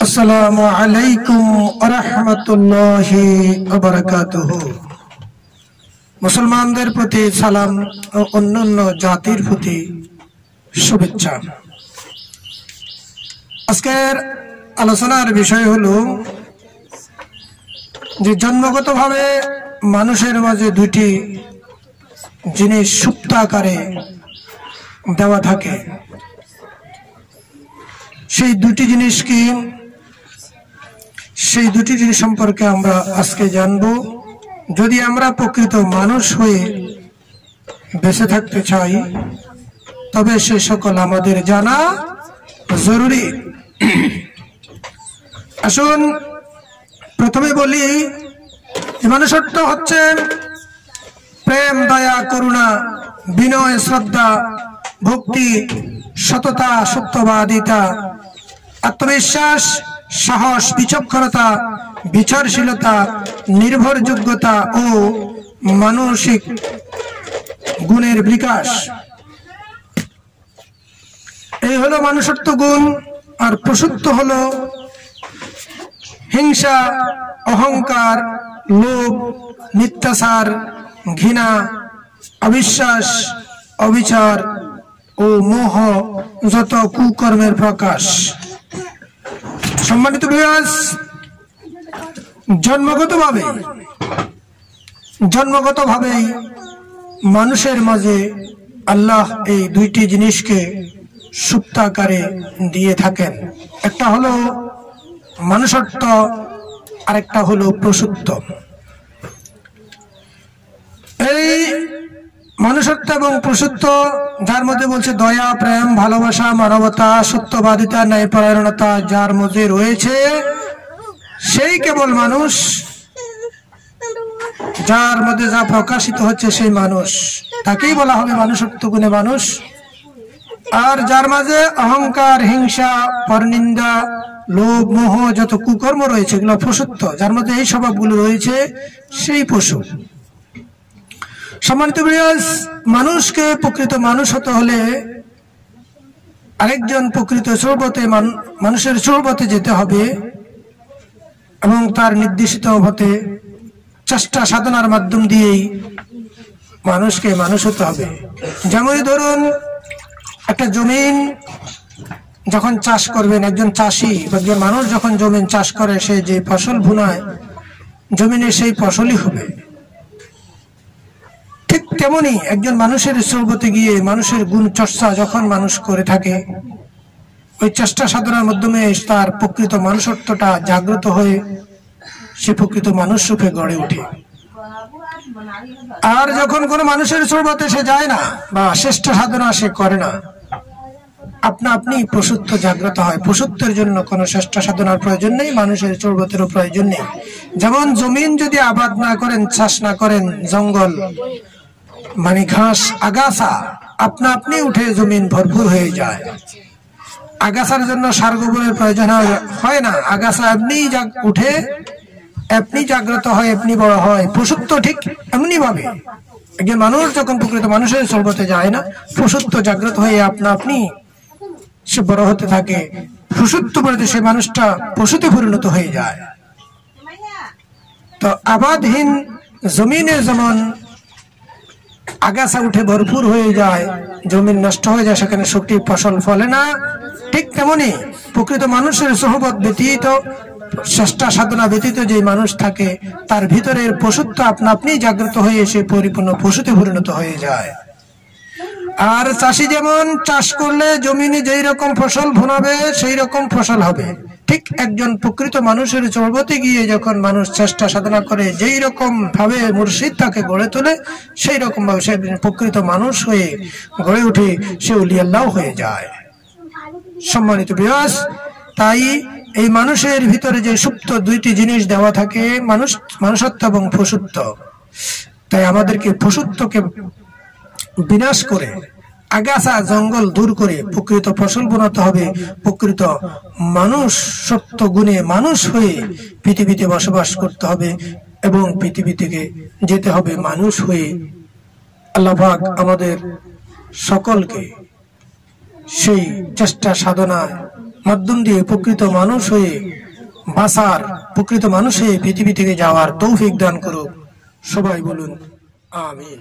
আসসালামু আলাইকুম ওয়া রাহমাতুল্লাহি ওয়া বারাকাতুহু। মুসলমানদের প্রতি সালাম ও অন্যান্য জাতির প্রতি শুভেচ্ছা। আজকের আলোচনার বিষয় হলো যে জন্মগতভাবে মানুষের মাঝে দুটি জিনিস সুপ্ত আকারে দেওয়া থাকে। সেই দুটি জিনিস কি? সেই দুটি জিনিস সম্পর্কে আমরা আজকে জানব। যদি আমরা প্রকৃত মানুষ হয়ে বেঁচে থাকতে চাই তবে সে সকল আমাদের জানা জরুরি। আসুন প্রথমে বলি, মানুষত্ব হচ্ছে প্রেম, দয়া, করুণা, বিনয়, শ্রদ্ধা, ভক্তি, সততা, সত্যবাদিতা, আত্মবিশ্বাস, সাহস, বিচক্ষণতা, বিচারশীলতা, নির্ভরযোগ্যতা ও মানসিক গুণের বিকাশ। এই হলো মানুষত্ব গুণ। আর পশুত্ব হলো হিংসা, অহংকার, লোভ, মিথ্যাচার, ঘৃণা, অবিশ্বাস, অবিচার ও মোহ যত কুকর্মের প্রকাশ। সম্মানিত ভিউয়ার্স, জন্মগতভাবেই মানুষের মাঝে আল্লাহ এই দুইটি জিনিসকে সুপ্ত আকারে দিয়ে থাকেন। একটা হলো মানুষত্ব, আরেকটা হলো পশুত্ব। এই মানুষত্ব এবং পশুত্ব, যার মধ্যে বলছে দয়া, প্রেম, ভালোবাসা, মানবতা, সত্যবাদিতা, ন্যায়পরায়ণতা যার মধ্যে রয়েছে সেই কেবল মানুষ। যার মধ্যে যা প্রকাশিত হচ্ছে সেই মানুষ, তাকেই বলা হবে মানুষত্ব গুণে মানুষ। আর যার মাঝে অহংকার, হিংসা, পরনিন্দা, লোভ, মোহ যত কুকর্ম রয়েছে এগুলো পশুত্ব। যার মধ্যে এই স্বভাবগুলো রয়েছে সেই পশু। সম্মানিত ভিউয়ার্স, মানুষকে প্রকৃত মানুষ হতে হলে আরেকজন প্রকৃত সোহবতে মানুষের সোহবতে যেতে হবে এবং তার নির্দেশিত হতে চেষ্টা সাধনার মাধ্যম দিয়েই মানুষকে মানুষ হতে হবে। যেমন ধরুন, একটা জমিন যখন চাষ করবেন, একজন চাষি বা একজন মানুষ যখন জমিন চাষ করে, সে যে ফসল বুনায় জমিনে সেই ফসলই হবে। ঠিক তেমনি একজন মানুষের সোহবতে গিয়ে মানুষের গুণ চর্চা যখন মানুষ করে থাকে, ওই চেষ্টা সাধনার মাধ্যমে তার প্রকৃত মানুষত্বটা জাগ্রত হয়ে সে প্রকৃত মানুষ রূপে গড়ে ওঠে। আর যখন কোনো মানুষের সোহবতে সে যায় না বা শ্রেষ্ঠ সাধনা সে করে না, আপনা আপনি পশুত্ব জাগ্রত হয়। পশুত্বের জন্য কোনো শ্রেষ্ঠ সাধনার প্রয়োজন নেই, মানুষের সোহবতেরও প্রয়োজন নেই। যেমন জমিন যদি আবাদ না করেন, চাষ না করেন, জঙ্গল মানে ঘাস, আগাছা আপনা আপনি উঠে জমিন ভরপুর হয়ে যায়। আগাছার জন্য সার গোবরের প্রয়োজন হয় না, আগাছা এমনি উঠে, এমনি জাগ্রত হয়, এমনি বড় হয়। পশুত্ব ঠিক এমনি ভাবে একজন মানুষ যখন প্রকৃত মানুষের সোহবতে যায় না, পশুত্ব জাগ্রত হয়ে আপনা আপনি সে বড় হতে থাকে। পশুত্ব বলতে সে মানুষটা পশুতে পরিণত হয়ে যায়। তো আবাদহীন জমিনে যেমন আগাছা উঠে ভরপুর হয়ে যায়, জমিন নষ্ট হয়ে যায়, সেখানে সঠিক ফসল ফলে না, ঠিক তেমনি প্রকৃত মানুষের সোহবত ব্যতীত, চেষ্টা সাধনা ব্যতীত যে মানুষ থাকে তার ভিতরের পশুত্ব আপনা আপনি জাগ্রত হয়ে সে পরিপূর্ণ পশুতে পরিণত হয়ে যায়। আর চাষি যেমন চাষ করলে জমিনে যেই রকম ফসল বুনাবে সেই রকম ফসল হবে, ঠিক একজন প্রকৃত মানুষের সোহবতে গিয়ে যখন মানুষ চেষ্টা সাধনা করে যেই রকম ভাবে মুর্শিদ তাকে গড়ে তোলে, সেই রকম ভাবে সে প্রকৃত মানুষ হয়ে গড়ে উঠে, সে ওলি আল্লাহ হয়ে যায়। সম্মানিত ভিউয়ার্স, তাই এই মানুষের ভিতরে যে সুপ্ত দুইটি জিনিস দেওয়া থাকে, মানুষত্ব এবং পশুত্ব, তাই আমাদেরকে পশুত্বকে বিনাশ করে আগাছা জঙ্গল দূর করে প্রকৃত ফসল বোনাতে হবে। প্রকৃত মানুষ সত্য গুণে মানুষ হয়ে পৃথিবীতে বসবাস করতে হবে এবং পৃথিবী থেকে যেতে হবে মানুষ হয়ে। আল্লাহ পাক আমাদের সকলকে সেই চেষ্টা সাধনার মাধ্যম দিয়ে প্রকৃত মানুষ হয়ে বাঁচার, প্রকৃত মানুষ হয়ে পৃথিবী থেকে যাওয়ার তৌফিক দান করুক। সবাই বলুন আমিন।